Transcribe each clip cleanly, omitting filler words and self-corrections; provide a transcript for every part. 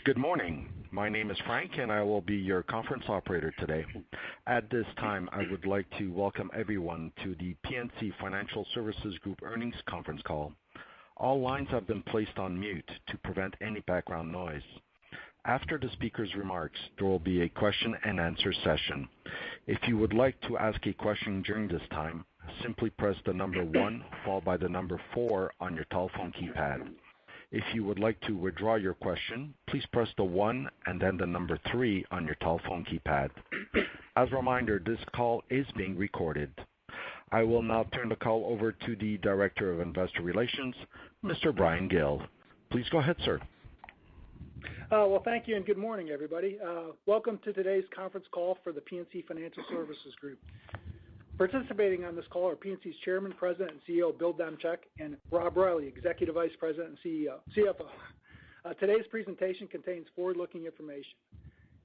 Good morning. My name is Frank, and I will be your conference operator today. At this time, I would like to welcome everyone to the PNC Financial Services Group earnings conference call. All lines have been placed on mute to prevent any background noise. After the speaker's remarks, there will be a question-and-answer session. If you would like to ask a question during this time, simply press the number 1 followed by the number 4 on your telephone keypad. If you would like to withdraw your question, please press the 1 and then the number 3 on your telephone keypad. As a reminder, this call is being recorded. I will now turn the call over to the Director of Investor Relations, Mr. Brian Gill. Please go ahead, sir. Well, thank you, and good morning, everybody. Welcome to today's conference call for the PNC Financial Services Group. Participating on this call are PNC's Chairman, President, and CEO, Bill Demchak, and Rob Reilly, Executive Vice President and CFO. Today's presentation contains forward-looking information.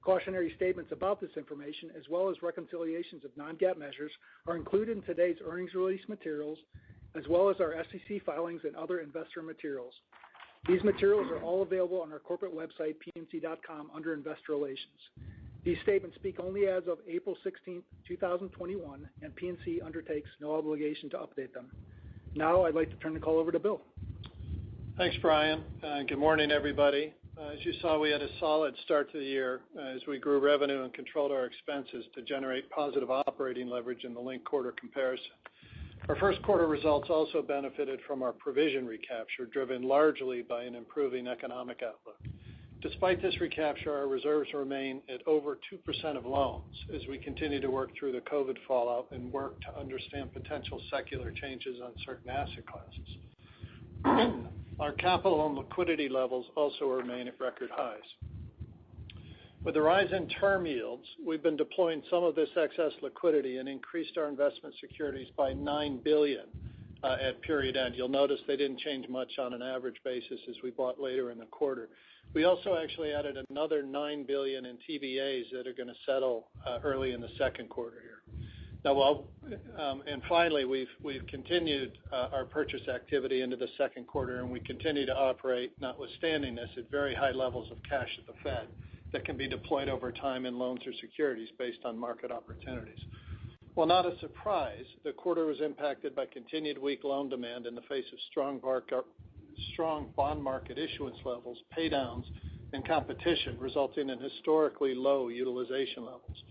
Cautionary statements about this information, as well as reconciliations of non-GAAP measures, are included in today's earnings release materials, as well as our SEC filings and other investor materials. These materials are all available on our corporate website, pnc.com, under Investor Relations. These statements speak only as of April 16, 2021, and PNC undertakes no obligation to update them. Now, I'd like to turn the call over to Bill. Thanks, Brian. Good morning, everybody. As you saw, we had a solid start to the year as we grew revenue and controlled our expenses to generate positive operating leverage in the linked quarter comparison. Our first quarter results also benefited from our provision recapture, driven largely by an improving economic outlook. Despite this recapture, our reserves remain at over 2% of loans as we continue to work through the COVID fallout and work to understand potential secular changes on certain asset classes. Our capital and liquidity levels also remain at record highs. With the rise in term yields, we've been deploying some of this excess liquidity and increased our investment securities by $9 billion at period end. You'll notice they didn't change much on an average basis as we bought later in the quarter. We also actually added another $9 billion in TBAs that are going to settle early in the second quarter here. Now, and finally, we've continued our purchase activity into the second quarter, and we continue to operate, notwithstanding this, at very high levels of cash at the Fed that can be deployed over time in loans or securities based on market opportunities. While not a surprise, the quarter was impacted by continued weak loan demand in the face of strong bond market issuance levels, paydowns, and competition, resulting in historically low utilization levels.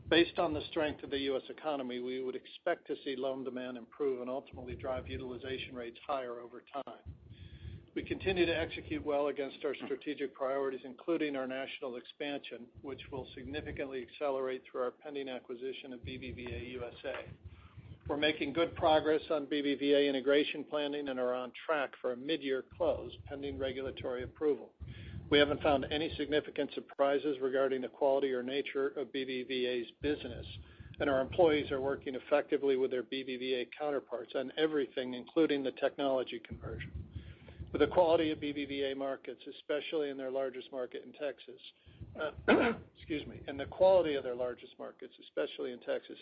Based on the strength of the U.S. economy, we would expect to see loan demand improve and ultimately drive utilization rates higher over time. We continue to execute well against our strategic priorities, including our national expansion, which will significantly accelerate through our pending acquisition of Bbva USA. We're making good progress on Bbva integration planning and are on track for a mid-year close pending regulatory approval. We haven't found any significant surprises regarding the quality or nature of Bbva's business, and our employees are working effectively with their Bbva counterparts on everything, including the technology conversion. With the quality of Bbva markets, especially in their largest market in Texas, and the quality of their largest markets, especially in Texas,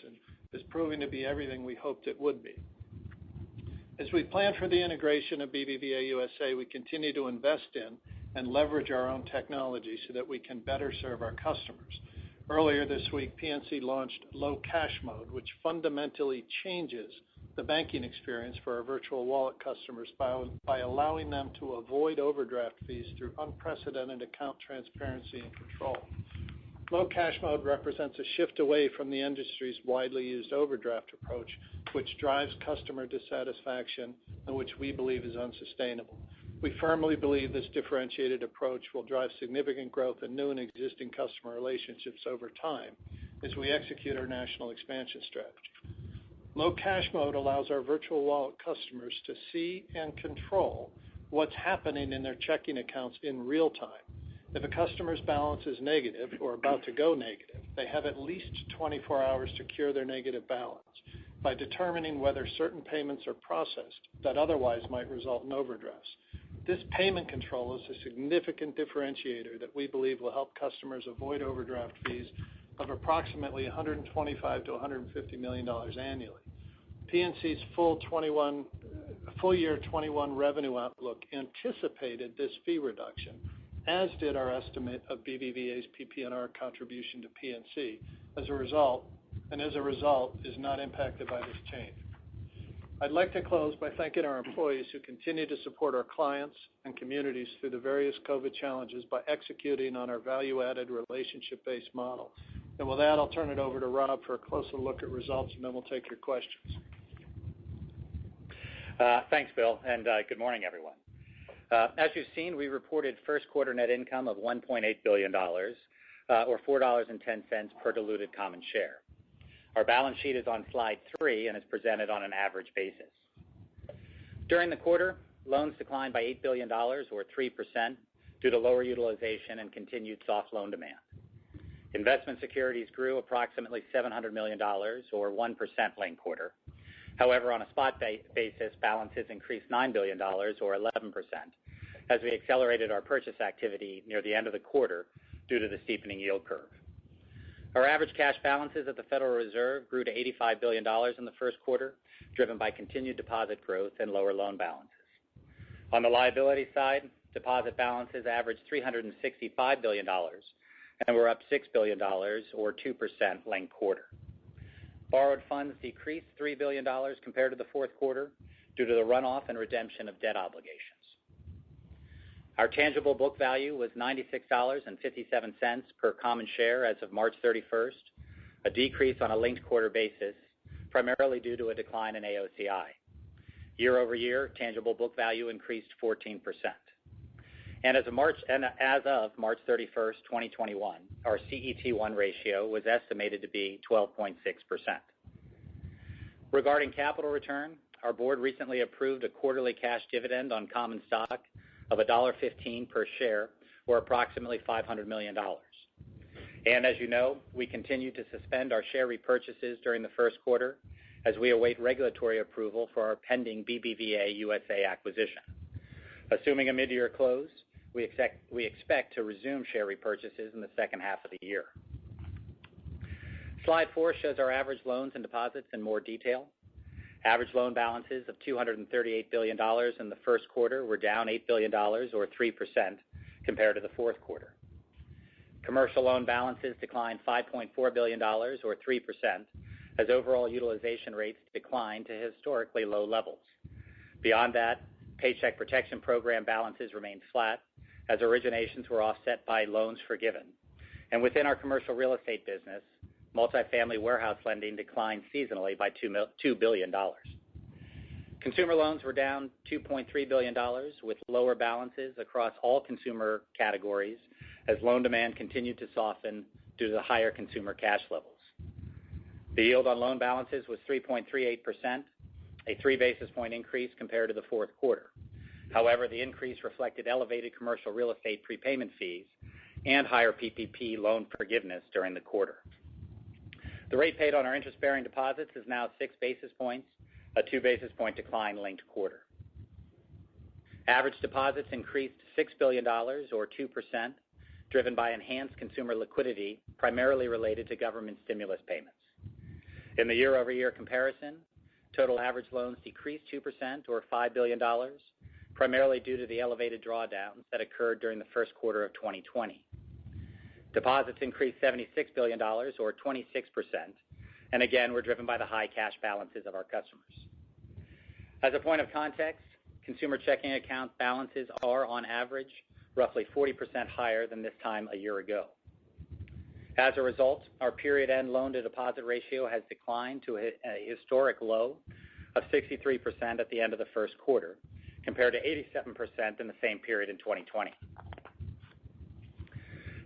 is proving to be everything we hoped it would be. As we plan for the integration of Bbva USA, we continue to invest in and leverage our own technology so that we can better serve our customers. Earlier this week, PNC launched Low Cash Mode, which fundamentally changes the banking experience for our virtual wallet customers by allowing them to avoid overdraft fees through unprecedented account transparency and control. Low Cash Mode represents a shift away from the industry's widely used overdraft approach, which drives customer dissatisfaction and which we believe is unsustainable. We firmly believe this differentiated approach will drive significant growth in new and existing customer relationships over time as we execute our national expansion strategy. Low Cash Mode allows our virtual wallet customers to see and control what's happening in their checking accounts in real time. If a customer's balance is negative or about to go negative, they have at least 24 hours to cure their negative balance by determining whether certain payments are processed that otherwise might result in overdrafts. This payment control is a significant differentiator that we believe will help customers avoid overdraft fees of approximately $125 to $150 million annually. PNC's full year 21 revenue outlook anticipated this fee reduction as did our estimate of BBVA's PPNR contribution to PNC as a result is not impacted by this change. I'd like to close by thanking our employees who continue to support our clients and communities through the various COVID challenges by executing on our value-added relationship-based model. And with that, I'll turn it over to Rob for a closer look at results, and then we'll take your questions. Thanks, Bill, and good morning, everyone. As you've seen, we reported first quarter net income of $1.8 billion, or $4.10 per diluted common share. Our balance sheet is on slide 3 and is presented on an average basis. During the quarter, loans declined by $8 billion, or 3%, due to lower utilization and continued soft loan demand. Investment securities grew approximately $700 million, or 1% linked quarter. However, on a spot basis, balances increased $9 billion, or 11%, as we accelerated our purchase activity near the end of the quarter due to the steepening yield curve. Our average cash balances at the Federal Reserve grew to $85 billion in the first quarter, driven by continued deposit growth and lower loan balances. On the liability side, deposit balances averaged $365 billion and were up $6 billion, or 2% linked quarter. Borrowed funds decreased $3 billion compared to the fourth quarter due to the runoff and redemption of debt obligations. Our tangible book value was $96.57 per common share as of March 31st, a decrease on a linked quarter basis, primarily due to a decline in AOCI. Year over year, tangible book value increased 14%. And as of March 31st, 2021, our CET1 ratio was estimated to be 12.6%. Regarding capital return, our board recently approved a quarterly cash dividend on common stock of $1.15 per share, or approximately $500 million. And as you know, we continue to suspend our share repurchases during the first quarter as we await regulatory approval for our pending Bbva USA acquisition. Assuming a mid-year close, we expect to resume share repurchases in the second half of the year. Slide 4 shows our average loans and deposits in more detail. Average loan balances of $238 billion in the first quarter were down $8 billion, or 3%, compared to the fourth quarter. Commercial loan balances declined $5.4 billion, or 3%, as overall utilization rates declined to historically low levels. Beyond that, Paycheck Protection Program balances remained flat, as originations were offset by loans forgiven. And within our commercial real estate business, multifamily warehouse lending declined seasonally by $2 billion. Consumer loans were down $2.3 billion, with lower balances across all consumer categories as loan demand continued to soften due to the higher consumer cash levels. The yield on loan balances was 3.38%, a 3 basis point increase compared to the fourth quarter. However, the increase reflected elevated commercial real estate prepayment fees and higher PPP loan forgiveness during the quarter. The rate paid on our interest-bearing deposits is now 6 basis points, a 2 basis point decline linked quarter. Average deposits increased $6 billion, or 2%, driven by enhanced consumer liquidity, primarily related to government stimulus payments. In the year-over-year comparison, total average loans decreased 2%, or $5 billion, primarily due to the elevated drawdowns that occurred during the first quarter of 2020. Deposits increased $76 billion, or 26%, and again were driven by the high cash balances of our customers. As a point of context, consumer checking account balances are, on average, roughly 40% higher than this time a year ago. As a result, our period-end loan-to-deposit ratio has declined to a historic low of 63% at the end of the first quarter, compared to 87% in the same period in 2020.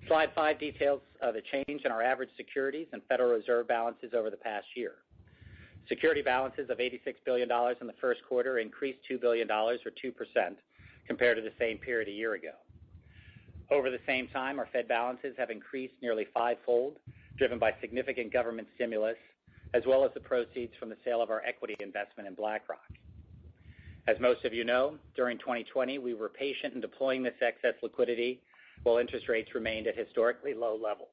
Slide 5 details the change in our average securities and Federal Reserve balances over the past year. Security balances of $86 billion in the first quarter increased $2 billion, or 2%, compared to the same period a year ago. Over the same time, our Fed balances have increased nearly fivefold, driven by significant government stimulus, as well as the proceeds from the sale of our equity investment in BlackRock. As most of you know, during 2020, we were patient in deploying this excess liquidity while interest rates remained at historically low levels.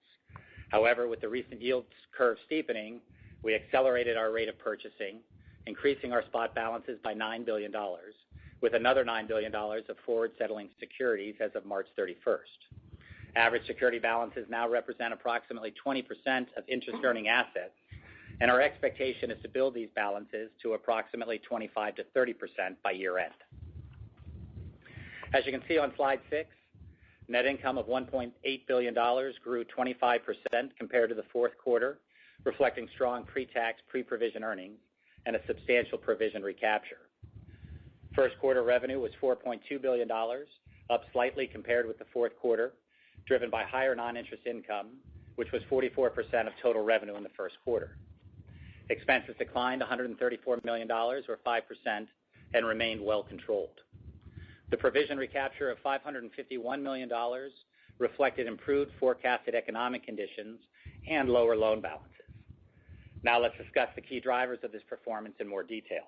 However, with the recent yield curve steepening, we accelerated our rate of purchasing, increasing our spot balances by $9 billion, with another $9 billion of forward settling securities as of March 31st. Average security balances now represent approximately 20% of interest-earning assets, and our expectation is to build these balances to approximately 25 to 30% by year-end. As you can see on slide 6, net income of $1.8 billion grew 25% compared to the fourth quarter, reflecting strong pre-tax, pre-provision earnings and a substantial provision recapture. First quarter revenue was $4.2 billion, up slightly compared with the fourth quarter, driven by higher non-interest income, which was 44% of total revenue in the first quarter. Expenses declined $134 million, or 5%, and remained well controlled. The provision recapture of $551 million reflected improved forecasted economic conditions and lower loan balances. Now let's discuss the key drivers of this performance in more detail.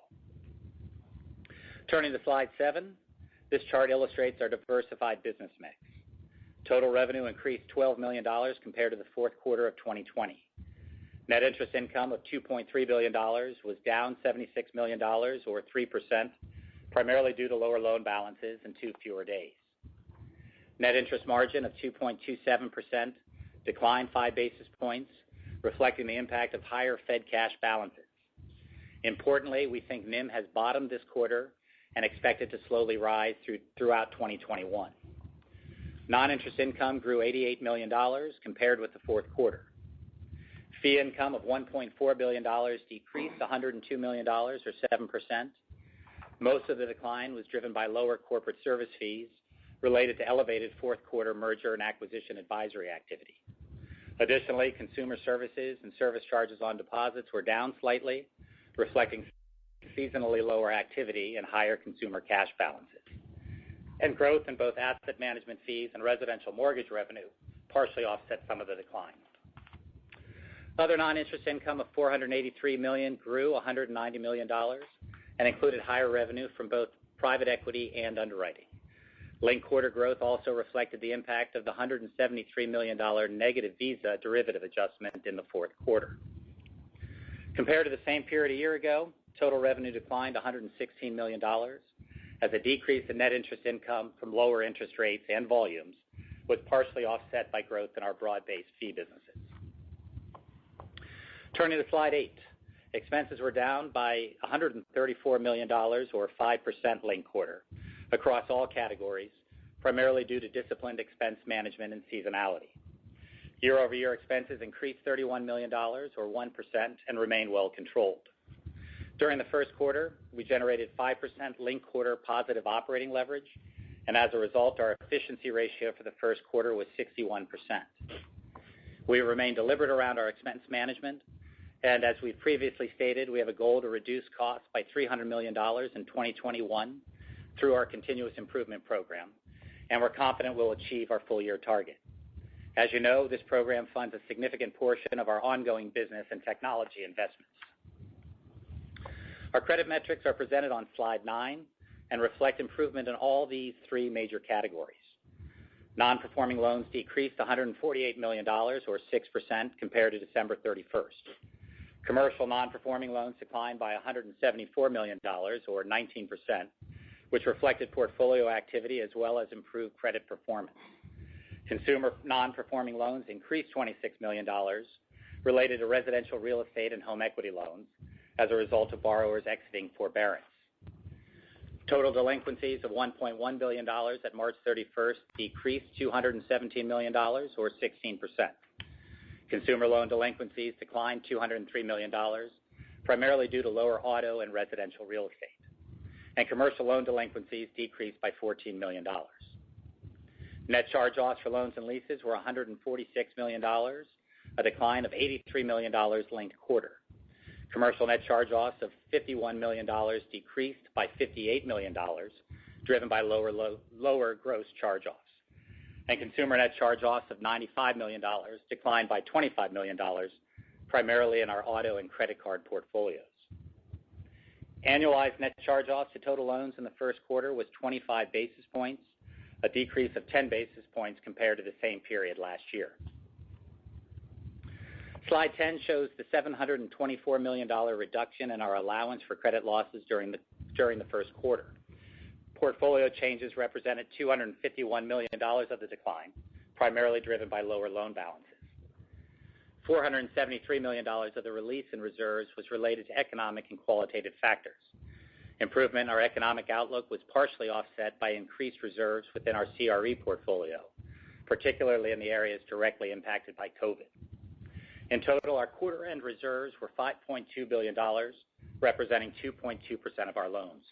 Turning to slide 7, this chart illustrates our diversified business mix. Total revenue increased $12 million compared to the fourth quarter of 2020. Net interest income of $2.3 billion was down $76 million, or 3%, primarily due to lower loan balances and 2 fewer days. Net interest margin of 2.27% declined 5 basis points, reflecting the impact of higher Fed cash balances. Importantly, we think NIM has bottomed this quarter and expect it to slowly rise throughout 2021. Non-interest income grew $88 million compared with the fourth quarter. Fee income of $1.4 billion decreased $102 million, or 7%. Most of the decline was driven by lower corporate service fees related to elevated fourth quarter merger and acquisition advisory activity. Additionally, consumer services and service charges on deposits were down slightly, reflecting seasonally lower activity and higher consumer cash balances. And growth in both asset management fees and residential mortgage revenue partially offset some of the decline. Other non-interest income of $483 million grew $190 million and included higher revenue from both private equity and underwriting. Linked quarter growth also reflected the impact of the $173 million negative Bbva derivative adjustment in the fourth quarter. Compared to the same period a year ago, total revenue declined $116 million as a decrease in net interest income from lower interest rates and volumes was partially offset by growth in our broad-based fee businesses. Turning to slide 8, expenses were down by $134 million, or 5% linked quarter, across all categories, primarily due to disciplined expense management and seasonality. Year-over-year expenses increased $31 million, or 1%, and remain well controlled. During the first quarter, we generated 5% linked quarter positive operating leverage, and as a result, our efficiency ratio for the first quarter was 61%. We remain deliberate around our expense management, and as we've previously stated, we have a goal to reduce costs by $300 million in 2021 through our continuous improvement program, and we're confident we'll achieve our full-year target. As you know, this program funds a significant portion of our ongoing business and technology investments. Our credit metrics are presented on slide 9 and reflect improvement in all these 3 major categories. Non-performing loans decreased $148 million, or 6%, compared to December 31st. Commercial non-performing loans declined by $174 million, or 19%, which reflected portfolio activity as well as improved credit performance. Consumer non-performing loans increased $26 million related to residential real estate and home equity loans as a result of borrowers exiting forbearance. Total delinquencies of $1.1 billion at March 31st decreased $217 million, or 16%. Consumer loan delinquencies declined $203 million, primarily due to lower auto and residential real estate. And commercial loan delinquencies decreased by $14 million. Net charge-offs for loans and leases were $146 million, a decline of $83 million linked quarter. Commercial net charge-offs of $51 million decreased by $58 million, driven by lower gross charge-offs. And consumer net charge-offs of $95 million declined by $25 million, primarily in our auto and credit card portfolios. Annualized net charge-offs to total loans in the first quarter was 25 basis points, a decrease of 10 basis points compared to the same period last year. Slide 10 shows the $724 million reduction in our allowance for credit losses during the first quarter. Portfolio changes represented $251 million of the decline, primarily driven by lower loan balances. $473 million of the release in reserves was related to economic and qualitative factors. Improvement in our economic outlook was partially offset by increased reserves within our CRE portfolio, particularly in the areas directly impacted by COVID. In total, our quarter-end reserves were $5.2 billion, representing 2.2% of our loans.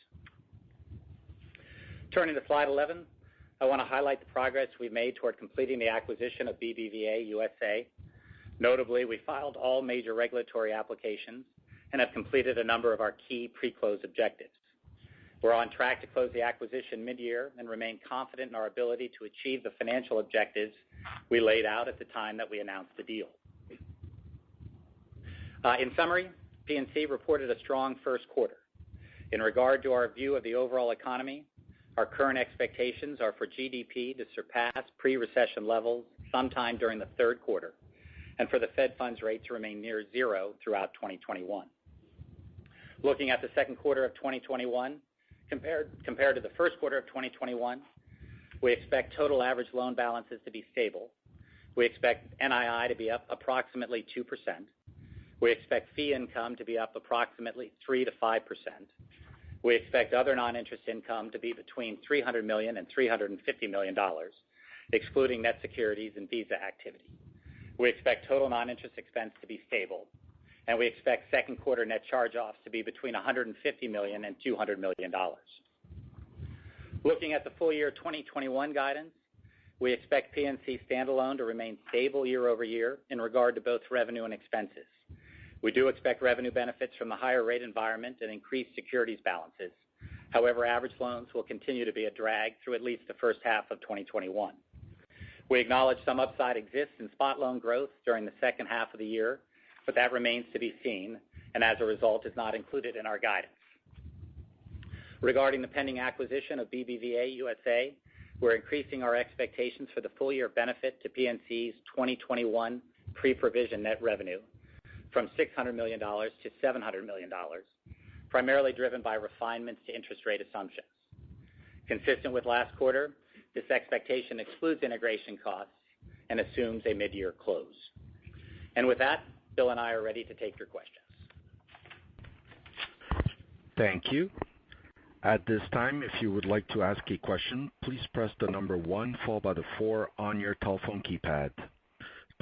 Turning to slide 11, I want to highlight the progress we've made toward completing the acquisition of Bbva USA. Notably, we filed all major regulatory applications and have completed a number of our key pre-close objectives. We're on track to close the acquisition mid-year and remain confident in our ability to achieve the financial objectives we laid out at the time that we announced the deal. In summary, PNC reported a strong first quarter. In regard to our view of the overall economy, our current expectations are for GDP to surpass pre-recession levels sometime during the third quarter, and for the Fed funds rate to remain near zero throughout 2021. Looking at the second quarter of 2021, compared to the first quarter of 2021, we expect total average loan balances to be stable. We expect NII to be up approximately 2%. We expect fee income to be up approximately 3 to 5%. We expect other non-interest income to be between $300 million and $350 million, excluding net securities and Bbva activity. We expect total non-interest expense to be stable, and we expect second quarter net charge-offs to be between $150 million and $200 million. Looking at the full year 2021 guidance, we expect PNC standalone to remain stable year over year in regard to both revenue and expenses. We do expect revenue benefits from the higher rate environment and increased securities balances. However, average loans will continue to be a drag through at least the first half of 2021. We acknowledge some upside exists in spot loan growth during the second half of the year, but that remains to be seen, and as a result is not included in our guidance. Regarding the pending acquisition of Bbva USA, we're increasing our expectations for the full year benefit to PNC's 2021 pre-provision net revenue from $600 million to $700 million, primarily driven by refinements to interest rate assumptions. Consistent with last quarter, this expectation excludes integration costs and assumes a mid-year close. And with that, Bill and I are ready to take your questions. Thank you. At this time, if you would like to ask a question, please press the number 1 followed by the 4 on your telephone keypad.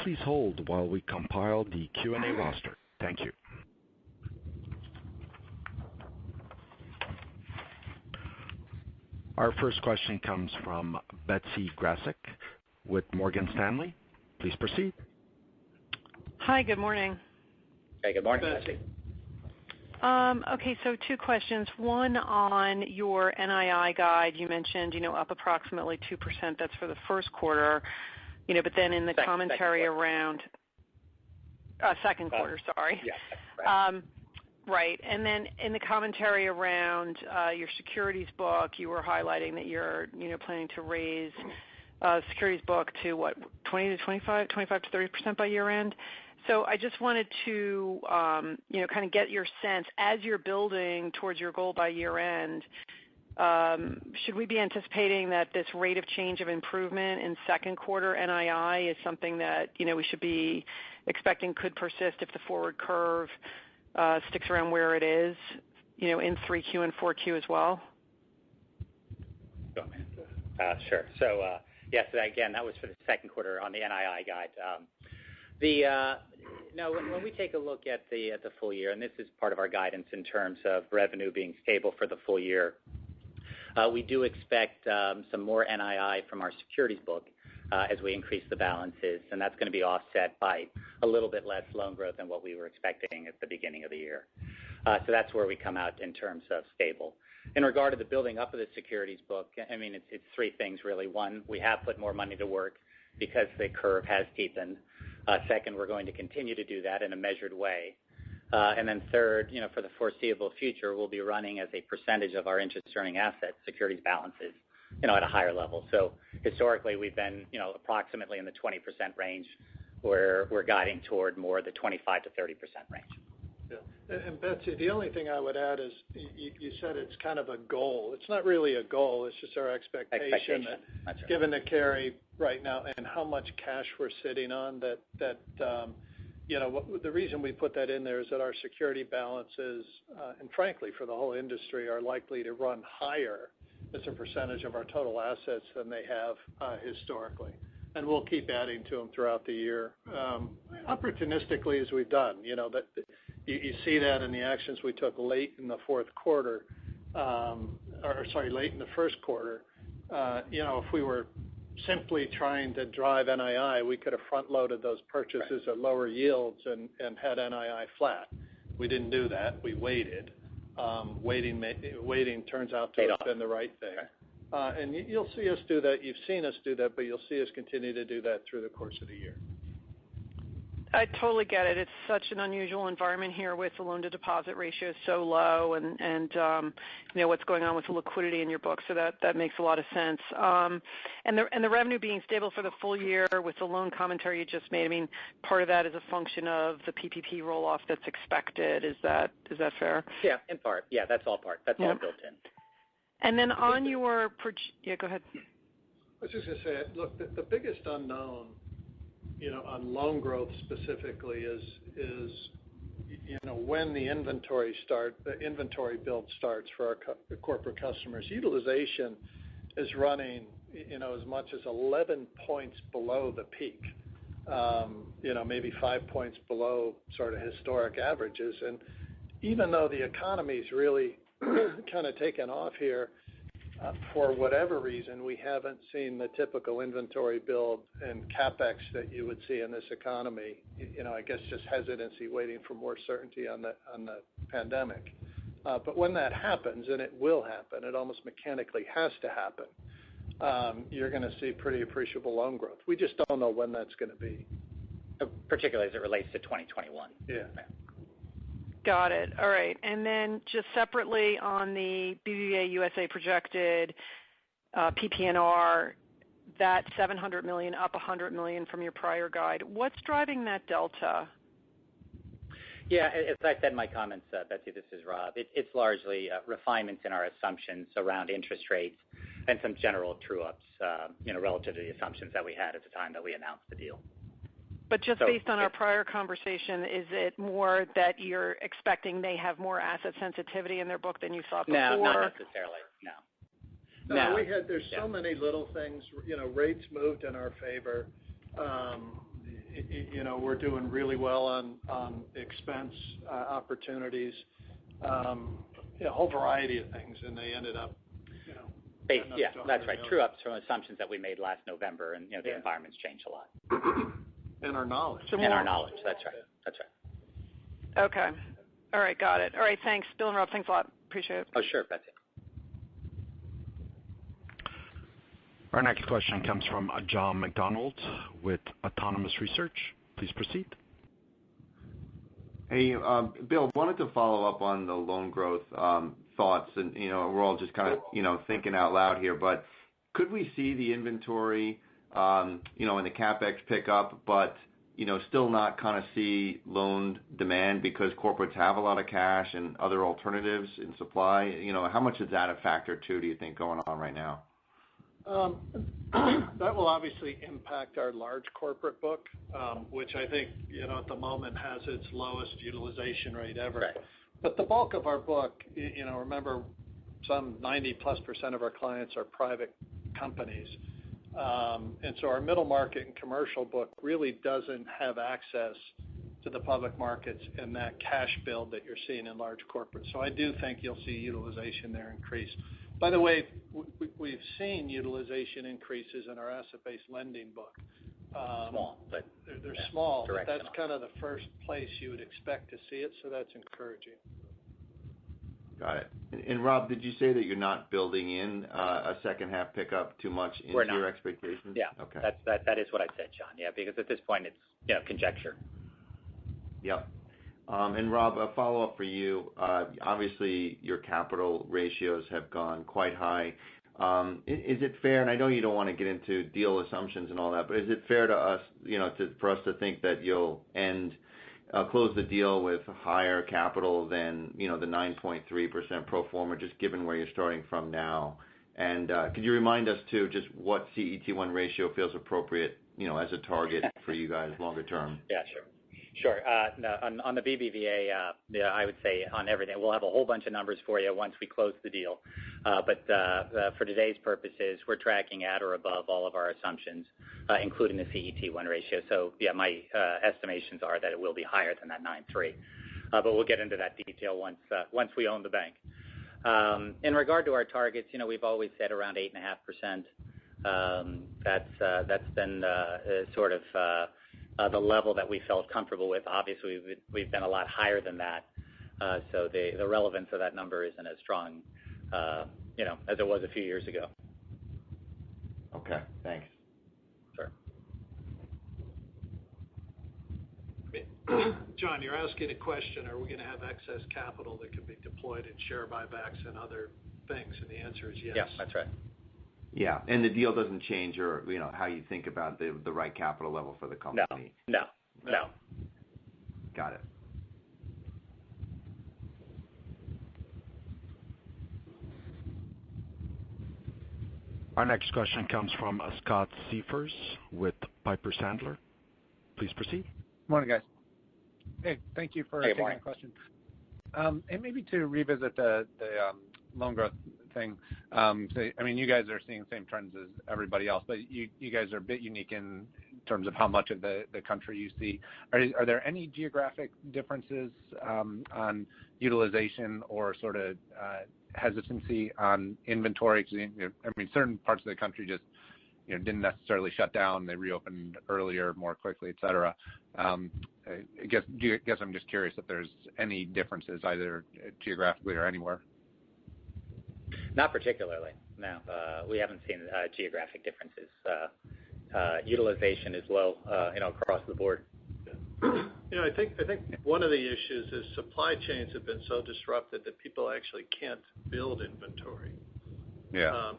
Please hold while we compile the Q&A roster. Thank you. Our first question comes from Betsy Graseck with Morgan Stanley. Please proceed. Hi, good morning. Hey, good morning, Betsy. Okay, so 2 questions. One on your NII guide. You mentioned, up approximately 2%. That's for the first quarter. But then in the commentary around second quarter, sorry. Yeah, right. Right. And then in the commentary around your securities book, you were highlighting that you're planning to raise securities book to what, 25 to 30% by year end. So I just wanted to kind of get your sense as you're building towards your goal by year end. Should we be anticipating that this rate of change of improvement in second quarter NII is something that we should be expecting could persist if the forward curve sticks around where it is, in 3Q and 4Q as well? Sure. So, yes, again, that was for the second quarter on the NII guide. When we take a look at the full year, and this is part of our guidance in terms of revenue being stable for the full year, we do expect some more NII from our securities book as we increase the balances, and that's going to be offset by a little bit less loan growth than what we were expecting at the beginning of the year. So that's where we come out in terms of stable. In regard to the building up of the securities book, I mean, it's 3 things really. 1, we have put more money to work because the curve has steepened. Second, we're going to continue to do that in a measured way. And then third, for the foreseeable future, we'll be running as a percentage of our interest earning assets, securities balances, at a higher level. So historically, we've been, approximately in the 20% range, where we're guiding toward more the 25 to 30% range. Yeah. And Betsy, the only thing I would add is you said it's kind of a goal. It's not really a goal. It's just our expectation. That That's right. given the carry right now and how much cash we're sitting on, that the reason we put that in there is that our security balances, and frankly for the whole industry, are likely to run higher as a percentage of our total assets than they have historically. And we'll keep adding to them throughout the year, opportunistically as we've done. That you see that in the actions we took late in the fourth quarter, late in the first quarter. If we were simply trying to drive NII, we could have front-loaded those purchases at lower yields and had NII flat. We didn't do that. We waited. Waiting turns out to have been the right thing. And you'll see us do that. You've seen us do that, but you'll see us continue to do that through the course of the year. I totally get it. It's such an unusual environment here with the loan-to-deposit ratio so low, and what's going on with the liquidity in your book. So that makes a lot of sense. And the revenue being stable for the full year with the loan commentary you just made. I mean, part of that is a function of the PPP roll-off that's expected. Is that fair? Yeah, in part. Yeah, that's all part. That's all built in. And then on your go ahead. I was just going to say, look, the biggest unknown, on loan growth specifically is when the inventory build starts for our corporate customers. Utilization is running, as much as 11 points below the peak. Maybe 5 points below sort of historic averages. And even though the economy's really kind of taken off here, for whatever reason, we haven't seen the typical inventory build and capex that you would see in this economy. I guess just hesitancy, waiting for more certainty on the pandemic. But when that happens, and it will happen, it almost mechanically has to happen. You're going to see pretty appreciable loan growth. We just don't know when that's going to be, particularly as it relates to 2021. Yeah. Got it. All right. And then just separately on the Bbva USA projected PPNR, that $700 million up $100 million from your prior guide. What's driving that delta? Yeah, as I said in my comments, Betsy, this is Rob. It's largely refinements in our assumptions around interest rates and some general true-ups, relative to the assumptions that we had at the time that we announced the deal. But just based on our prior conversation, is it more that you're expecting they have more asset sensitivity in their book than you thought before? No, not necessarily. No. There's so many little things. Rates moved in our favor. We're doing really well on expense opportunities. A whole variety of things, and they ended up. Yeah, that's right. True ups from assumptions that we made last November, and the environment's changed a lot. And our knowledge. That's right. Okay. All right, got it. All right, thanks. Bill and Rob, thanks a lot. Appreciate it. Oh, sure, Betsy. Our next question comes from John McDonald with Autonomous Research. Please proceed. Hey, Bill, wanted to follow up on the loan growth thoughts, and we're all just kind of thinking out loud here, but could we see the inventory and the capex pick up, but still not kind of see loan demand because corporates have a lot of cash and other alternatives in supply? How much is that a factor too, do you think, going on right now? That will obviously impact our large corporate book, which I think at the moment has its lowest utilization rate ever. Right. But the bulk of our book, remember, some 90+% of our clients are private companies. And so our middle market and commercial book really doesn't have access to the public markets and that cash build that you're seeing in large corporates. So I do think you'll see utilization there increase. By the way, we've seen utilization increases in our asset-based lending book. Small, but they're small. But directional. that's kind of the first place you would expect to see it, so that's encouraging. Got it. And Rob, did you say that you're not building in a second half pickup too much into your expectations? Yeah. Okay. That is what I said, John. Yeah, because at this point it's conjecture. Yep. And Rob, a follow-up for you. Obviously, your capital ratios have gone quite high. Is it fair, and I know you don't want to get into deal assumptions and all that, but is it fair to us, for us to think that you'll end close the deal with higher capital than, the 9.3% pro forma, just given where you're starting from now? And could you remind us, too, just what CET1 ratio feels appropriate, as a target for you guys longer term? Yeah, sure. Sure. No, on the Bbva, I would say on everything, we'll have a whole bunch of numbers for you once we close the deal. But for today's purposes, we're tracking at or above all of our assumptions, including the CET1 ratio. So, yeah, my estimations are that it will be higher than that 9.3. But we'll get into that detail once we own the bank. In regard to our targets, we've always said around 8.5%. That's been sort of the level that we felt comfortable with. Obviously, we've been a lot higher than that, so the relevance of that number isn't as strong, as it was a few years ago. Okay, thanks. Sure. John, you're asking a question, are we going to have excess capital that could be deployed in share buybacks and other things? And the answer is yes. Yeah, that's right. Yeah, and the deal doesn't change your, how you think about the right capital level for the company. No. Got it. Our next question comes from Scott Siefers with Piper Sandler. Please proceed. Morning, guys. Hey, thank you for taking the question. And maybe to revisit the loan growth thing. You guys are seeing the same trends as everybody else, but you guys are a bit unique in terms of how much of the country you see. Are there any geographic differences on utilization or sort of hesitancy on inventory? 'Cause, certain parts of the country just didn't necessarily shut down. They reopened earlier, more quickly, et cetera. I guess I'm just curious if there's any differences either geographically or anywhere. Not particularly, no. We haven't seen geographic differences. Utilization is low, across the board. I think one of the issues is supply chains have been so disrupted that people actually can't build inventory. Yeah.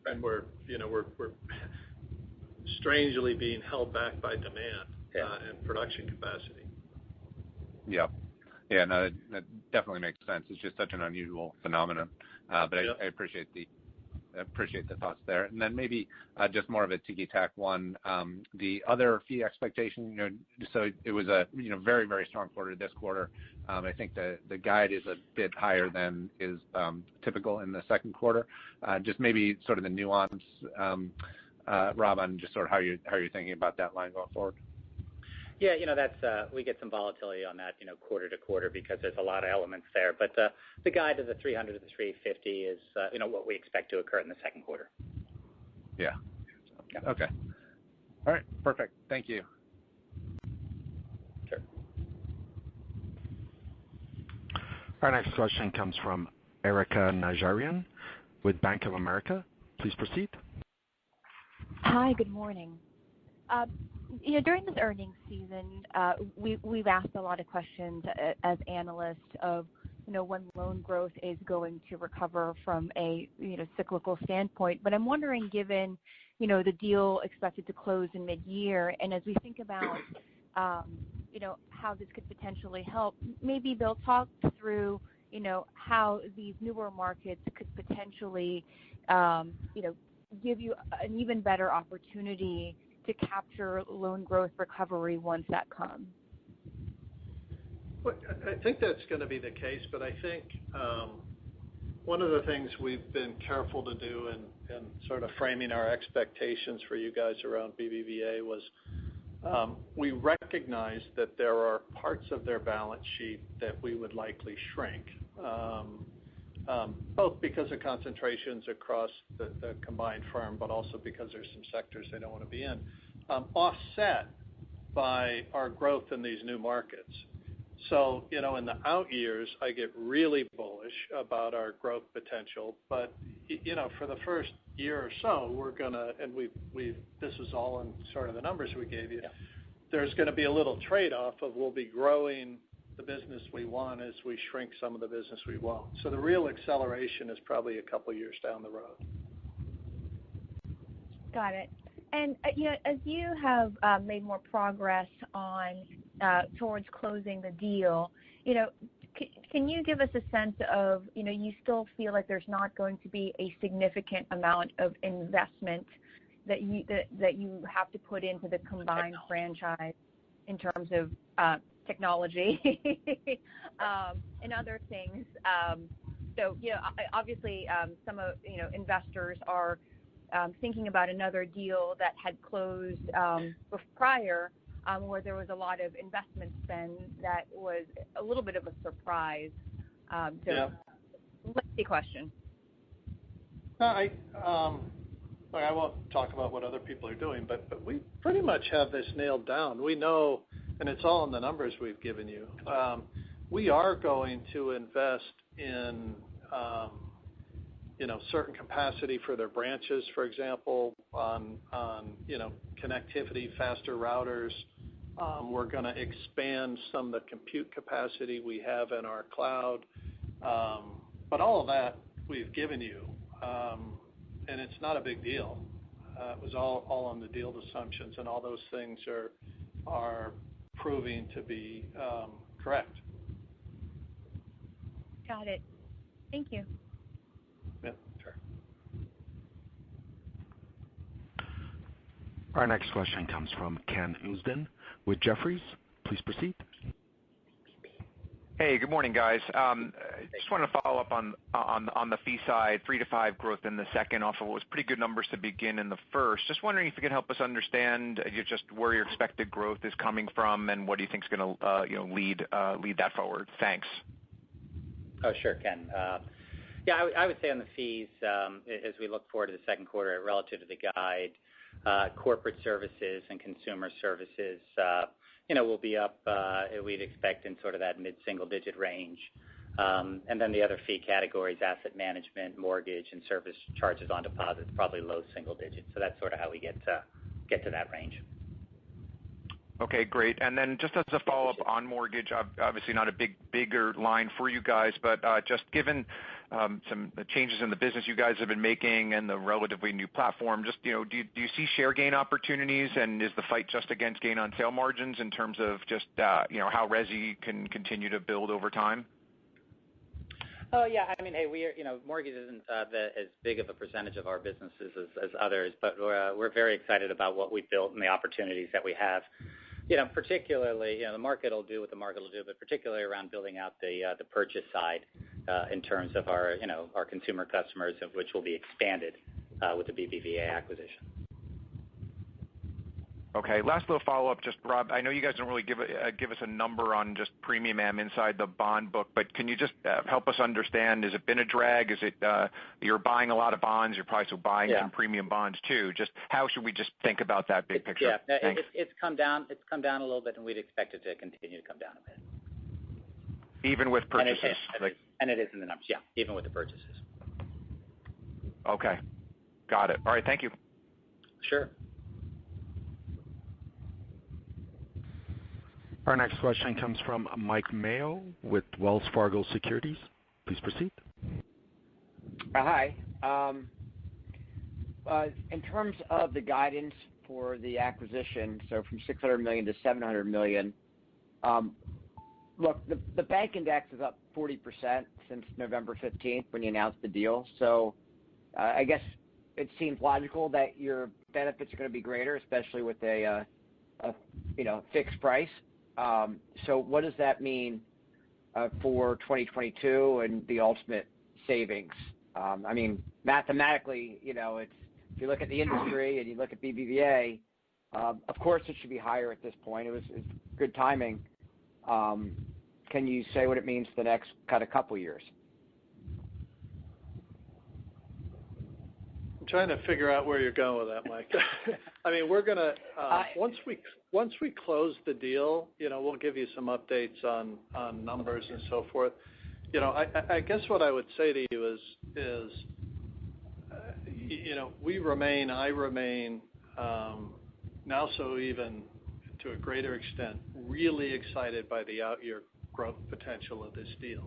And we're strangely being held back by demand and production capacity. Yeah. Yeah, no, that definitely makes sense. It's just such an unusual phenomenon. But I appreciate the thoughts there. And then maybe just more of a ticky-tack one. The other fee expectation, so it was a very, very strong quarter this quarter. I think the guide is a bit higher than is typical in the second quarter. Just maybe sort of the nuance, Rob, on just sort of how you're thinking about that line going forward. Yeah, that's we get some volatility on that, quarter to quarter because there's a lot of elements there. But the guide of the 300 to the 350 is, what we expect to occur in the second quarter. Yeah. Okay. All right. Perfect. Thank you. Sure. Our next question comes from Erika Najarian with Bank of America. Please proceed. Hi, good morning. During this earnings season, we've asked a lot of questions as analysts of, when loan growth is going to recover from a, cyclical standpoint. But I'm wondering, given, the deal expected to close in mid-year, and as we think about, how this could potentially help, maybe Bill talk through, how these newer markets could potentially, give you an even better opportunity to capture loan growth recovery once that comes. Well, I think that's going to be the case, but I think one of the things we've been careful to do in sort of framing our expectations for you guys around Bbva was we recognize that there are parts of their balance sheet that we would likely shrink, both because of concentrations across the combined firm, but also because there's some sectors they don't want to be in, offset by our growth in these new markets. So, in the out years, I get really bullish about our growth potential, but, for the first year or so, we're going to, and this is all in sort of the numbers we gave you, there's going to be a little trade-off of we'll be growing the business we want as we shrink some of the business we won't. So the real acceleration is probably a couple years down the road. Got it. And as you have made more progress on towards closing the deal. Can you give us a sense of, you still feel like there's not going to be a significant amount of investment that you have to put into the combined franchise in terms of technology and other things? Obviously, some of investors are thinking about another deal that had closed prior, where there was a lot of investment spend that was a little bit of a surprise. Lengthy question. I won't talk about what other people are doing, but we pretty much have this nailed down. We know, and it's all in the numbers we've given you. We are going to invest in certain capacity for their branches, for example, on connectivity, faster routers. We're going to expand some of the compute capacity we have in our cloud. But all of that we've given you, and it's not a big deal. It was all on the deal assumptions, and all those things are proving to be correct. Got it. Thank you. Yeah, sure. Our next question comes from Ken Usdin with Jefferies. Please proceed. Hey, good morning, guys. Just want to follow up on the fee side, 3-5 growth in the second off of what was pretty good numbers to begin in the first. Just wondering if you could help us understand just where your expected growth is coming from and what do you think is going to lead that forward. Thanks. Oh, sure, Ken. I would say on the fees, as we look forward to the second quarter relative to the guide, corporate services and consumer services, will be up, we'd expect in sort of that mid-single-digit range. And then the other fee categories, asset management, mortgage, and service charges on deposits, probably low single digits. So that's sort of how we get to that range. Okay, great. And then just as a follow-up on mortgage, obviously not a bigger line for you guys, but just given some changes in the business you guys have been making and the relatively new platform, just do you see share gain opportunities, and is the fight just against gain on sale margins in terms of just how resi can continue to build over time? Oh yeah, I mean, hey, mortgage isn't as big of a percentage of our businesses as others, but we're very excited about what we've built and the opportunities that we have. Particularly, the market will do what the market will do, but particularly around building out the purchase side in terms of our consumer customers, of which will be expanded with the Bbva acquisition. Okay, last little follow-up, just Rob, I know you guys don't really give us a number on just premium am inside the bond book, but can you just help us understand, has it been a drag? Is it you're buying a lot of bonds, you're probably still buying some premium bonds too? Just how should we just think about that big picture? Yeah, Thanks. it's come down a little bit, and we'd expect it to continue to come down a bit. Even with purchases? And it is in the numbers, yeah, even with the purchases. Okay, got it. All right, thank you. Sure. Our next question comes from Mike Mayo with Wells Fargo Securities. Please proceed. Hi. In terms of the guidance for the acquisition, so from $600 million to $700 million, look, the bank index is up 40% since November 15th when you announced the deal. So I guess it seems logical that your benefits are going to be greater, especially with a fixed price. So what does that mean for 2022 and the ultimate savings? I mean, mathematically, if you look at the industry and you look at Bbva, of course it should be higher at this point. It's good timing. Can you say what it means for the next kind of couple years? I'm trying to figure out where you're going with that, Mike. I mean, we're gonna once we close the deal, we'll give you some updates on numbers and so forth. I guess what I would say to you is I remain now, so even to a greater extent, really excited by the out-year growth potential of this deal.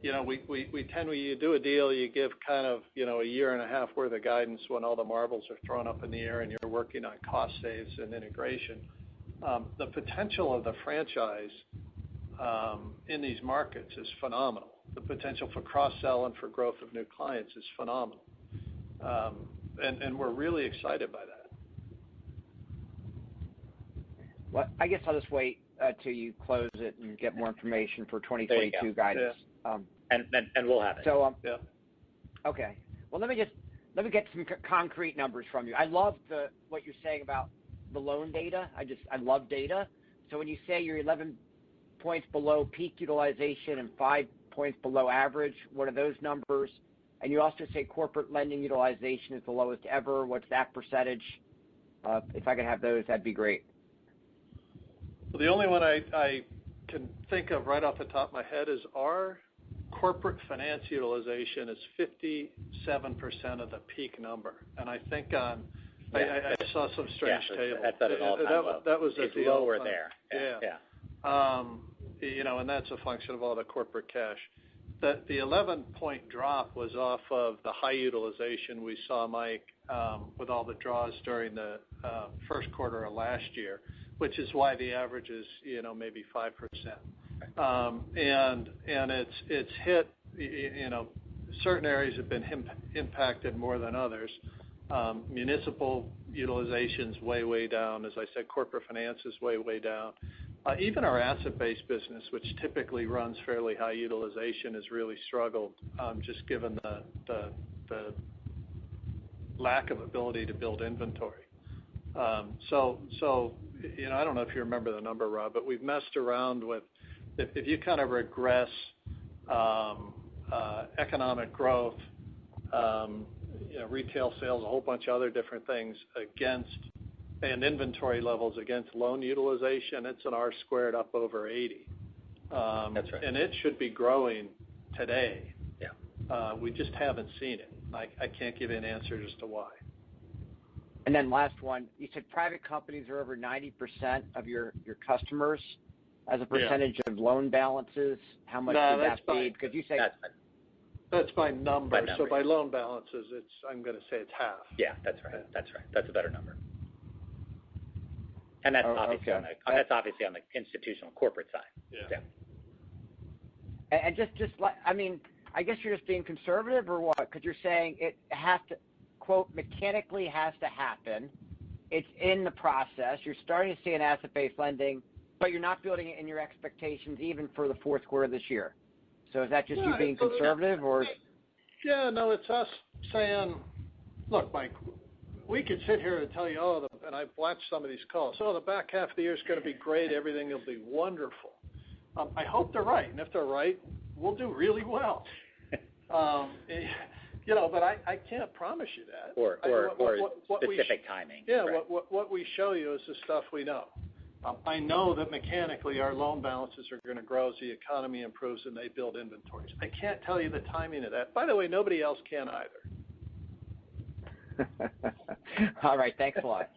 When you do a deal, you give kind of, a year and a half worth of guidance when all the marbles are thrown up in the air and you're working on cost saves and integration. The potential of the franchise in these markets is phenomenal. The potential for cross-sell and for growth of new clients is phenomenal. And we're really excited by that. Well, I guess I'll just wait till you close it and get more information for 2022 guidance. Yeah. And we'll have it. So, yeah. Okay. Well, let me get some concrete numbers from you. I love what you're saying about the loan data. I love data. So when you say you're 11 points below peak utilization and 5 points below average, what are those numbers? And you also say corporate lending utilization is the lowest ever. What's that percentage? If I could have those, that'd be great. Well, the only one I can think of right off the top of my head is our corporate finance utilization is 57% of the peak number. And I think I saw some strange table. That's at an all-time low. That was it's at the lower all-time. there. Yeah. And that's a function of all the corporate cash. The 11-point drop was off of the high utilization we saw, Mike, with all the draws during the first quarter of last year, which is why the average is, maybe 5%. And it's hit, certain areas have been impacted more than others. Municipal utilization's way down. As I said, corporate finance is way down. Even our asset-based business, which typically runs fairly high utilization, has really struggled, just given the lack of ability to build inventory. So I don't know if you remember the number, Rob, but we've messed around with, if you kind of regress economic growth, retail sales, a whole bunch of other different things and inventory levels against loan utilization, it's an R squared up over 80. That's right. And it should be growing today. Yeah. We just haven't seen it. I can't give you an answer as to why. And then last one, you said private companies are over 90% of your customers as a percentage of loan balances. How much would that be? Because you say that's by number. So by loan balances, I'm going to say it's half. Yeah, that's right. That's a better number. And that's obviously on the institutional corporate side. Yeah. And I guess you're just being conservative or what? Because you're saying it has to, quote, mechanically has to happen. It's in the process. You're starting to see an asset-based lending, but you're not building it in your expectations even for the fourth quarter of this year. So is that just you being conservative or? Yeah, no, it's us saying, look, Mike, we could sit here and tell you, and I've watched some of these calls, the back half of the year is going to be great. Everything will be wonderful. I hope they're right. And if they're right, we'll do really well. But I can't promise you that. Or specific timing. Yeah, right. What we show you is the stuff we know. I know that mechanically our loan balances are going to grow as the economy improves and they build inventories. I can't tell you the timing of that. By the way, nobody else can either. All right, thanks a lot.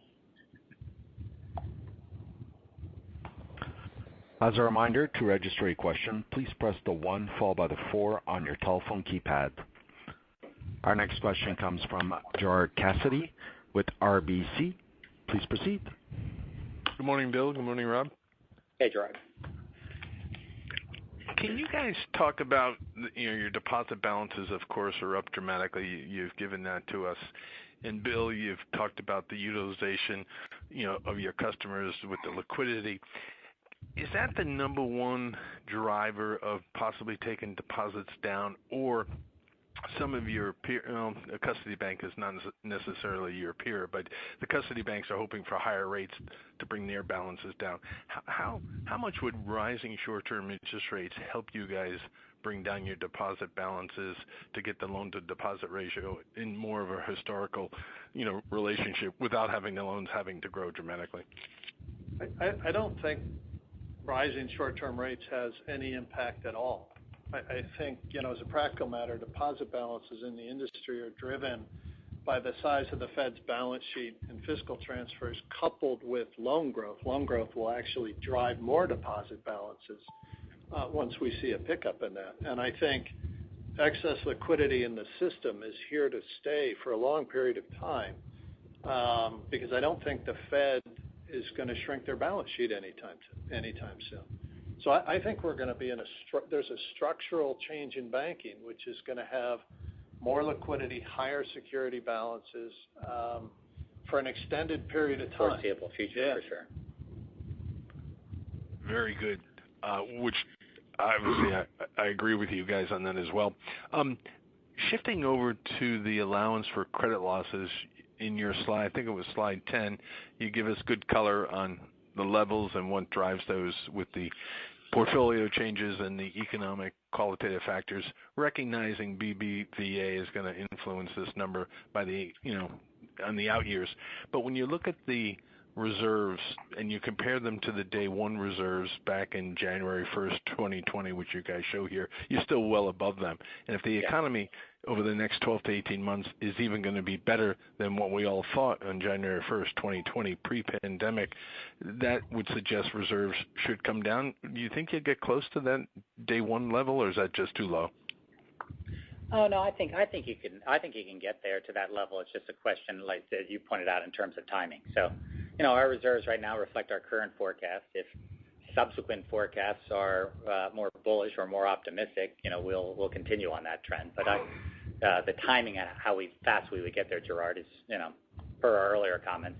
As a reminder, to register a question, please press the 1 followed by the 4 on your telephone keypad. Our next question comes from Gerard Cassidy with RBC. Please proceed. Good morning, Bill. Good morning, Rob. Hey, Gerard. Can you guys talk about, your deposit balances, of course, are up dramatically. You've given that to us. And Bill, you've talked about the utilization, of your customers with the liquidity. Is that the number one driver of possibly taking deposits down, or some of your peer, custody bank is not necessarily your peer, but the custody banks are hoping for higher rates to bring their balances down. How much would rising short-term interest rates help you guys bring down your deposit balances to get the loan-to-deposit ratio in more of a historical, relationship without having the loans having to grow dramatically? I don't think rising short-term rates has any impact at all. I think, as a practical matter, deposit balances in the industry are driven by the size of the Fed's balance sheet and fiscal transfers coupled with loan growth. Loan growth will actually drive more deposit balances once we see a pickup in that. And I think excess liquidity in the system is here to stay for a long period of time because I don't think the Fed is going to shrink their balance sheet anytime soon. So I think we're going to be there's a structural change in banking, which is going to have more liquidity, higher security balances for an extended period of time. Foreseeable future, for sure. Very good. Which obviously I agree with you guys on that as well. Shifting over to the allowance for credit losses in your slide, I think it was slide 10, you give us good color on the levels and what drives those with the portfolio changes and the economic qualitative factors, recognizing Bbva is going to influence this number by on the out years. But when you look at the reserves and you compare them to the day one reserves back in January 1st, 2020, which you guys show here, you're still well above them. And if the economy over the next 12 to 18 months is even going to be better than what we all thought on January 1st, 2020, pre-pandemic, that would suggest reserves should come down. Do you think you'll get close to that day one level, or is that just too low? Oh no, I think you can get there to that level. It's just a question, like that you pointed out, in terms of timing. So, our reserves right now reflect our current forecast. If subsequent forecasts are more bullish or more optimistic, we'll continue on that trend. But the timing and how fast we would get there, Gerard, is, per our earlier comments,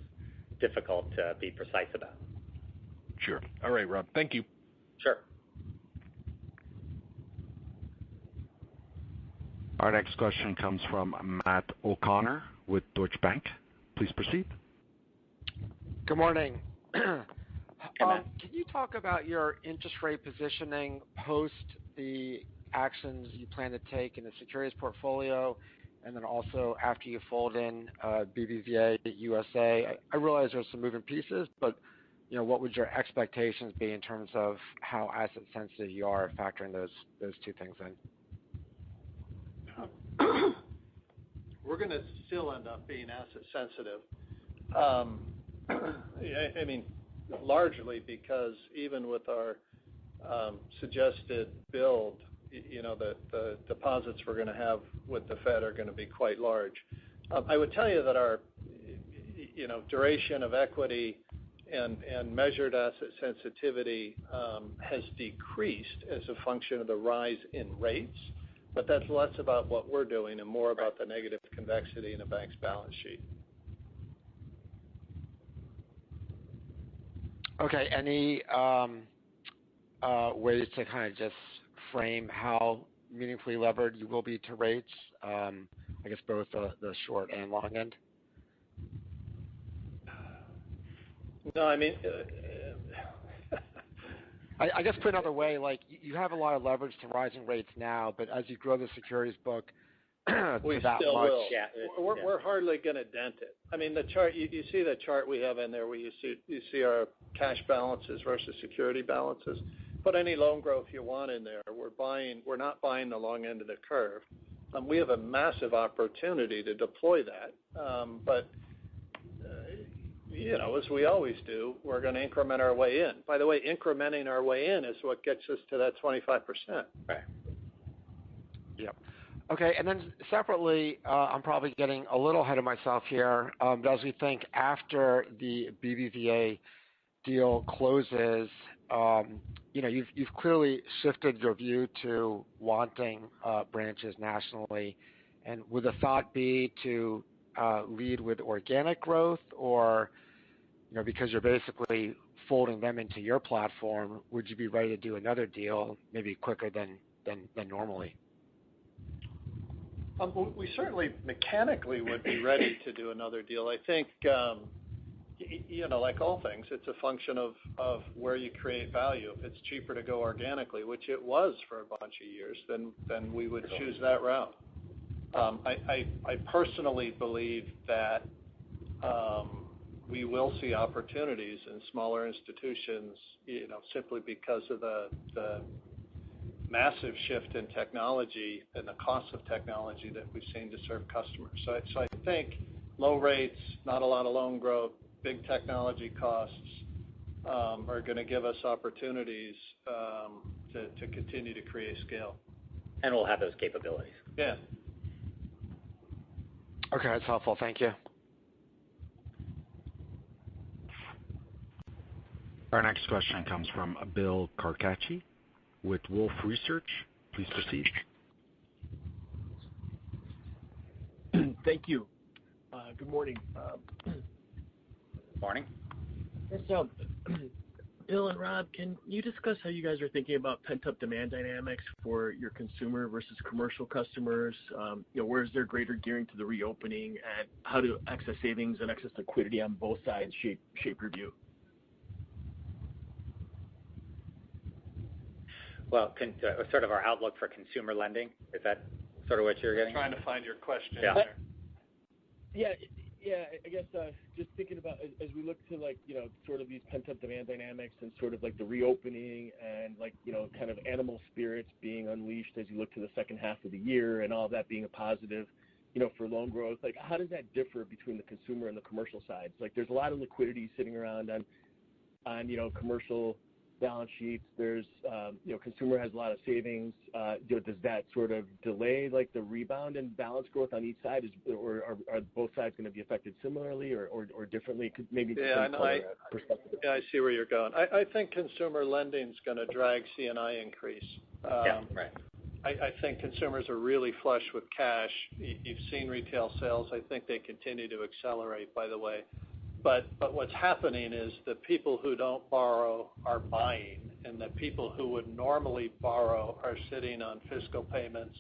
difficult to be precise about. Sure. All right, Rob. Thank you. Sure. Our next question comes from Matt O'Connor with Deutsche Bank. Please proceed. Good morning. Can you talk about your interest rate positioning post the actions you plan to take in the securities portfolio, and then also after you fold in Bbva USA? I realize there's some moving pieces, but what would your expectations be in terms of how asset sensitive you are factoring those two things in? We're going to still end up being asset sensitive. I mean, largely because even with our suggested build, the deposits we're going to have with the Fed are going to be quite large. I would tell you that our duration of equity and measured asset sensitivity has decreased as a function of the rise in rates, but that's less about what we're doing and more about the negative convexity in a bank's balance sheet. Okay. Any ways to kind of just frame how meaningfully levered you will be to rates? I guess both the short and long end. No, I mean, I guess put another way, like you have a lot of leverage to rising rates now, but as you grow the securities book, we that still much. will. Yeah, we're hardly going to dent it. I mean, the chart you see the chart we have in there where you see our cash balances versus security balances. Put any loan growth you want in there. We're not buying the long end of the curve. We have a massive opportunity to deploy that, but as we always do, we're going to increment our way in. By the way, incrementing our way in is what gets us to that 25%. Right. Yep. Okay, and then separately, I'm probably getting a little ahead of myself here. But as we think after the Bbva deal closes, you've clearly shifted your view to wanting branches nationally, and would the thought be to lead with organic growth, or because you're basically folding them into your platform, would you be ready to do another deal maybe quicker than normally? We certainly mechanically would be ready to do another deal. I think, like all things, it's a function of where you create value. If it's cheaper to go organically, which it was for a bunch of years, then we would choose that route. I personally believe that we will see opportunities in smaller institutions, simply because of the massive shift in technology and the cost of technology that we've seen to serve customers. So I think low rates, not a lot of loan growth, big technology costs are going to give us opportunities to continue to create scale. And we'll have those capabilities. Yeah. Okay, that's helpful. Thank you. Our next question comes from Bill Carcache with Wolfe Research. Please proceed. Thank you. Good morning. Morning. So, Bill and Rob, can you discuss how you guys are thinking about pent-up demand dynamics for your consumer versus commercial customers? Where is there greater gearing to the reopening, and how do excess savings and excess liquidity on both sides shape your view? Well, sort of our outlook for consumer lending, is that sort of what you're getting? Trying to find your question there. Yeah, I guess just thinking about as we look to sort of these pent-up demand dynamics and sort of like the reopening and kind of animal spirits being unleashed as you look to the second half of the year and all of that being a positive, for loan growth. How does that differ between the consumer and the commercial sides? There's a lot of liquidity sitting around on commercial balance sheets. There's consumer has a lot of savings. Does that sort of delay the rebound and balance growth on each side, or are both sides going to be affected similarly or differently? Could maybe perspective. Yeah, I see where you're going. I think consumer lending is going to drag C&I increase. Right. I think consumers are really flush with cash. You've seen retail sales. I think they continue to accelerate, by the way. But what's happening is the people who don't borrow are buying, and the people who would normally borrow are sitting on fiscal payments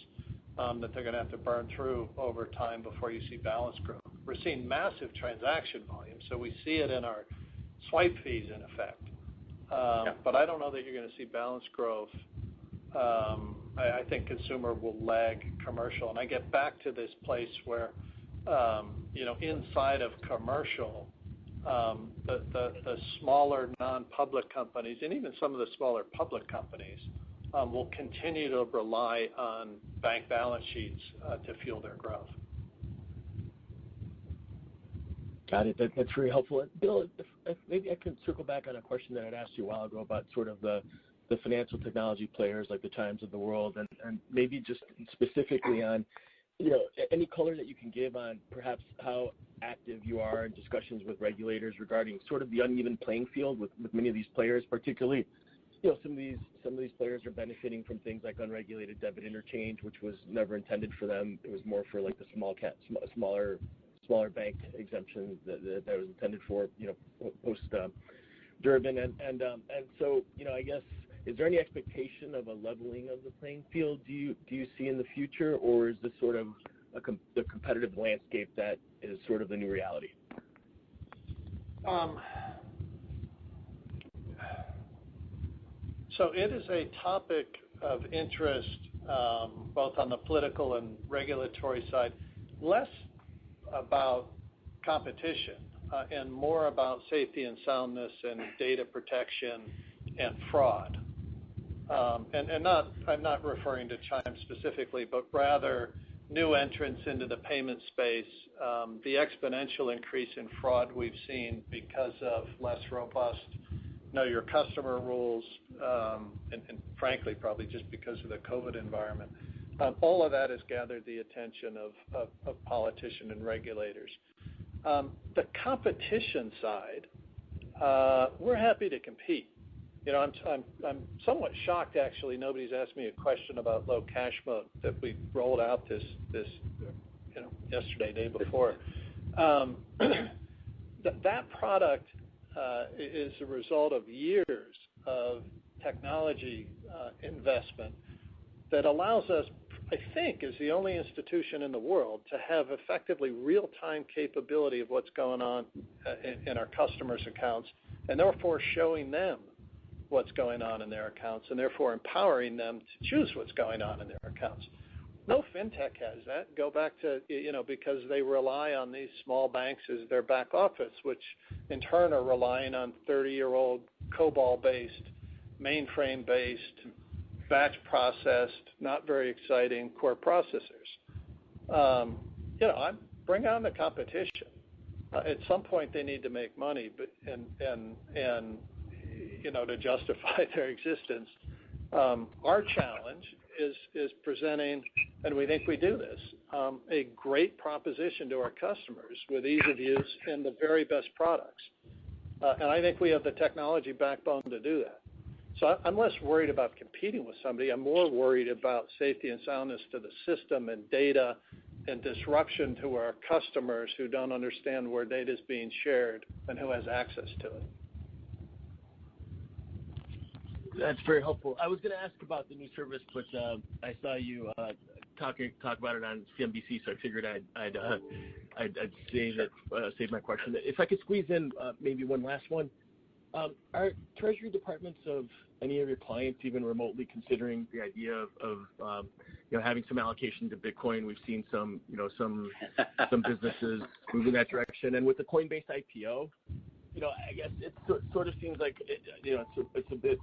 that they're going to have to burn through over time before you see balance growth. We're seeing massive transaction volume, so we see it in our swipe fees in effect. But I don't know that you're going to see balance growth. I think consumer will lag commercial. And I get back to this place where, inside of commercial, the smaller non-public companies and even some of the smaller public companies will continue to rely on bank balance sheets to fuel their growth. Got it. That's very helpful. Bill, if maybe I could circle back on a question that I'd asked you a while ago about sort of the financial technology players like the Chimes of the world, and maybe just specifically on any color that you can give on perhaps how active you are in discussions with regulators regarding sort of the uneven playing field with many of these players, particularly, some of these players are benefiting from things like unregulated debit interchange, which was never intended for them. It was more for the smaller bank exemption that was intended for, post Durbin, and so I guess. Is there any expectation of a leveling of the playing field do you see in the future, or is this sort of the competitive landscape that is sort of the new reality? So it is a topic of interest both on the political and regulatory side, less about competition and more about safety and soundness and data protection and fraud. I'm not referring to Chime specifically, but rather new entrants into the payment space, the exponential increase in fraud we've seen because of less robust know your customer rules, and frankly, probably just because of the COVID environment. All of that has gathered the attention of politicians and regulators. The competition side, we're happy to compete. I'm somewhat shocked, actually. Nobody's asked me a question about low cash mode that we rolled out this yesterday, day before. That product is a result of years of technology investment that allows us, I think, is the only institution in the world to have effectively real-time capability of what's going on in our customers' accounts, and therefore showing them what's going on in their accounts, and therefore empowering them to choose what's going on in their accounts. No fintech has that. Go back to, because they rely on these small banks as their back office, which in turn are relying on 30-year-old COBOL-based, mainframe-based, batch processed, not very exciting core processors. I bring on the competition. At some point, they need to make money, but and to justify their existence. Our challenge is presenting, and we think we do this, a great proposition to our customers with ease of use and the very best products. And I think we have the technology backbone to do that. So I'm less worried about competing with somebody. I'm more worried about safety and soundness to the system and data and disruption to our customers who don't understand where data is being shared and who has access to it. That's very helpful. I was going to ask about the new service, but I saw you talk about it on CNBC, so I figured I'd save my question. If I could squeeze in maybe one last one, are Treasury departments of any of your clients even remotely considering the idea of having some allocation to Bitcoin? We've seen some businesses move in that direction, and with the Coinbase IPO, I guess it sort of seems like it's a bit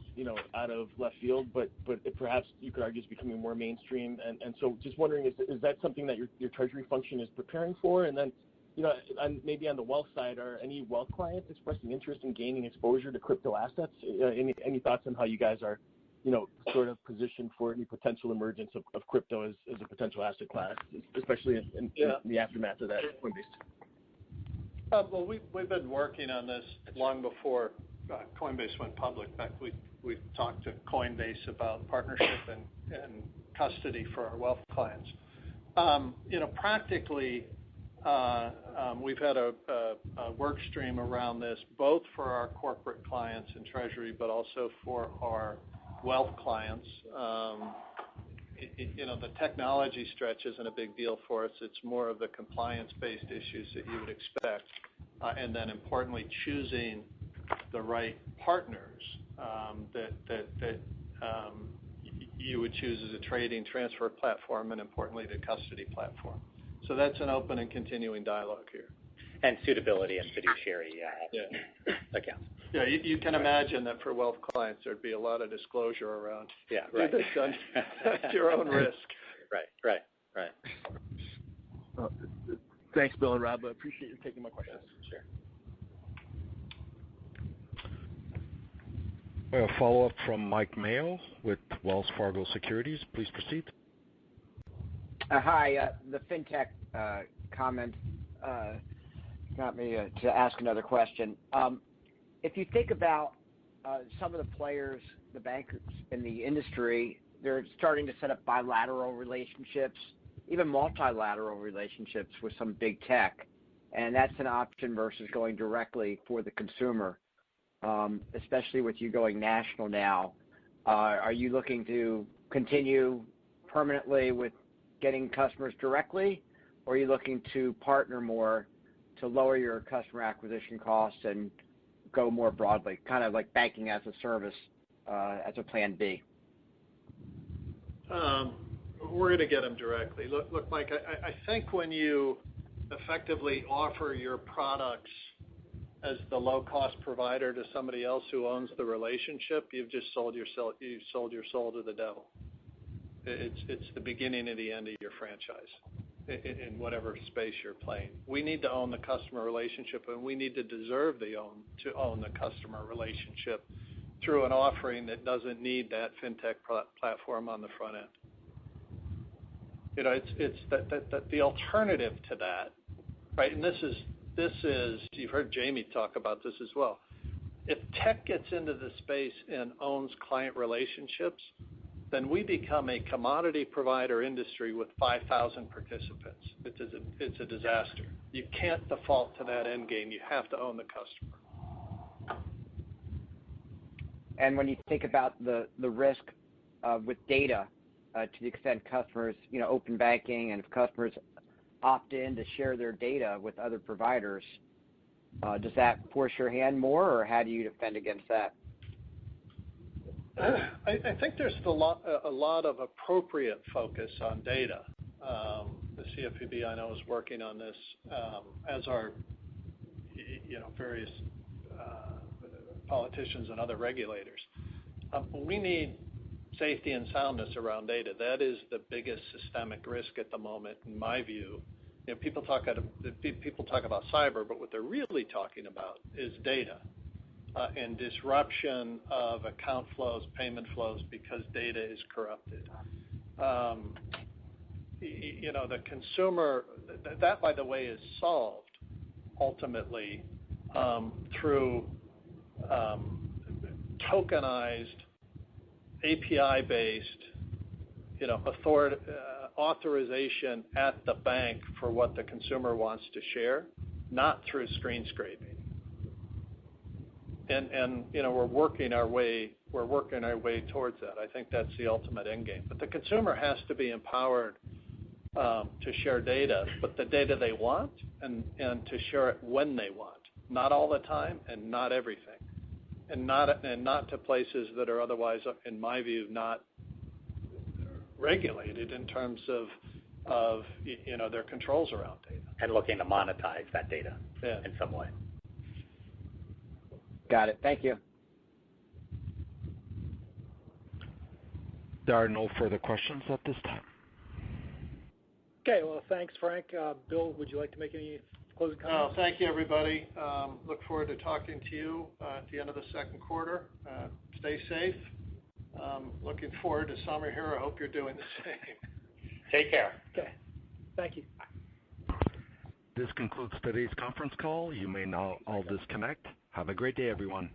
out of left field, but perhaps you could argue is becoming more mainstream, and so just wondering is that something that your Treasury function is preparing for? And then maybe on the wealth side, are any wealth clients expressing interest in gaining exposure to crypto assets? Any thoughts on how you guys are sort of positioned for any potential emergence of crypto as a potential asset class, especially in the aftermath of that Coinbase? Well, we've been working on this long before Coinbase went public. In fact, we talked to Coinbase about partnership and custody for our wealth clients. Practically, we've had a work stream around this, both for our corporate clients in Treasury, but also for our wealth clients. The technology stretch isn't a big deal for us. It's more of the compliance-based issues that you would expect, and then importantly, choosing the right partners that you would choose as a trading transfer platform, and importantly, the custody platform. So that's an open and continuing dialogue here. And suitability and fiduciary accounts. Yeah, you can imagine that for wealth clients, there'd be a lot of disclosure around. Yeah, right. At your own risk. Right. Thanks, Bill and Rob. I appreciate you taking my questions. Sure. We have a follow-up from Mike Mayo with Wells Fargo Securities. Please proceed. Hi. The fintech comment got me to ask another question. If you think about some of the players, the bankers in the industry, they're starting to set up bilateral relationships, even multilateral relationships with some big tech, and that's an option versus going directly for the consumer, especially with you going national now. Are you looking to continue permanently with getting customers directly, or are you looking to partner more to lower your customer acquisition costs and go more broadly, kind of like banking as a service as a plan B? We're going to get them directly. Look, Mike, I think when you effectively offer your products as the low-cost provider to somebody else who owns the relationship, you've just sold your soul to the devil. It's the beginning of the end of your franchise in whatever space you're playing. We need to own the customer relationship, and we need to deserve to own the customer relationship through an offering that doesn't need that fintech platform on the front end. It's the alternative to that, right? And this is you've heard Jamie talk about this as well. If tech gets into the space and owns client relationships, then we become a commodity provider industry with 5,000 participants. It's a disaster. You can't default to that end game. You have to own the customer. And when you think about the risk with data, to the extent customers, open banking, and if customers opt in to share their data with other providers, does that force your hand more, or how do you defend against that? I think there's a lot of appropriate focus on data. The CFPB, I know, is working on this, as are various politicians and other regulators. We need safety and soundness around data. That is the biggest systemic risk at the moment, in my view. People talk about cyber, but what they're really talking about is data. And disruption of account flows, payment flows, because data is corrupted. The consumer, that by the way, is solved ultimately through tokenized, API-based, authorization at the bank for what the consumer wants to share, not through screen scraping. And we're working our way towards that. I think that's the ultimate end game. But the consumer has to be empowered to share data, but the data they want, and to share it when they want, not all the time and not everything, and not to places that are otherwise, in my view, not regulated in terms of their controls around data. And looking to monetize that data in some way. Got it. Thank you. There are no further questions at this time. Okay, well, thanks, Frank. Bill, would you like to make any closing comments? No, thank you, everybody. Look forward to talking to you at the end of the second quarter. Stay safe. Looking forward to summer here. I hope you're doing the same. Take care. Okay. Thank you. This concludes today's conference call. You may now all disconnect. Have a great day, everyone.